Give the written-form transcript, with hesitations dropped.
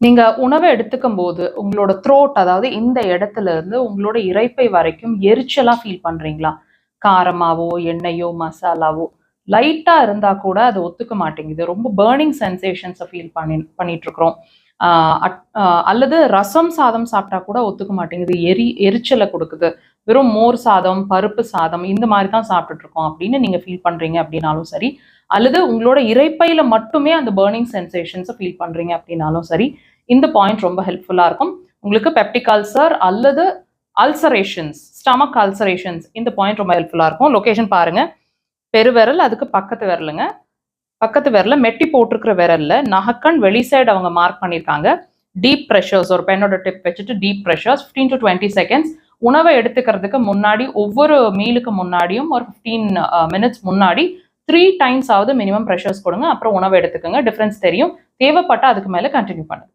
நீங்க உணவை எடுத்துக்கும்போது, உங்களோட த்ரோட் அதாவது இந்த இடத்துல இருந்து உங்களோட இரைப்பை வரைக்கும் எரிச்சலா ஃபீல் பண்றீங்களா? காரமாவோ, எண்ணெயோ, மசாலாவோ லைட்டா இருந்தா கூட அது ஒத்துக்க மாட்டேங்குது. ரொம்ப பர்னிங் சென்சேஷன்ஸ ஃபீல் பண்ணிட்டுருக்கிறோம். ஆ அட் அ அல்லது ரசம் சாதம் சாப்பிட்டா கூட ஒத்துக்க மாட்டேங்குது. எரிச்சல குடுக்குது. வெறும் மோர் சாதம், பருப்பு சாதம் இந்த மாரி தான் சாப்பிட்டுட்டு இருக்கோம் அப்படின்னு நீங்க ஃபீல் பண்றீங்க அப்படின்னாலும் சரி, அல்லது உங்களோட இரைப்பையில மட்டுமே அந்த பர்னிங் சென்சேஷன்ஸ ஃபீல் பண்றீங்க அப்படின்னாலும் சரி, இந்த பாயிண்ட் ரொம்ப ஹெல்ப்ஃபுல்லா இருக்கும். உங்களுக்கு பெப்டிக் அல்சர் அல்லது அல்சரேஷன்ஸ், ஸ்டமக் அல்சரேஷன்ஸ் இந்த பாயிண்ட் ரொம்ப ஹெல்ப்ஃபுல்லா இருக்கும். லொகேஷன் பாருங்க. பெருவிரல், அதுக்கு பக்கத்து விரலுங்க. பக்கத்து விரல்ல மெட்டி போட்டிருக்கிற விரல்ல நகக்கண் வெளி சைடு அவங்க மார்க் பண்ணியிருக்காங்க. டீப் பிரஷர்ஸ் ஒரு பென்னோட டிப் வச்சுட்டு டீப் பிரஷர்ஸ் 15 to 20 செகண்ட்ஸ். உணவை எடுத்துக்கிறதுக்கு முன்னாடி ஒவ்வொரு மீலுக்கு முன்னாடியும் ஒரு 15 மினிட்ஸ் முன்னாடி 3 டைம்ஸ் ஆவது மினிமம் பிரஷர்ஸ் கொடுங்க. அப்புறம் உணவு எடுத்துக்கோங்க. டிஃபரன்ஸ் தெரியும். தேவைப்பட்டா அதுக்கு மேல கண்டினியூ பண்ணுங்க.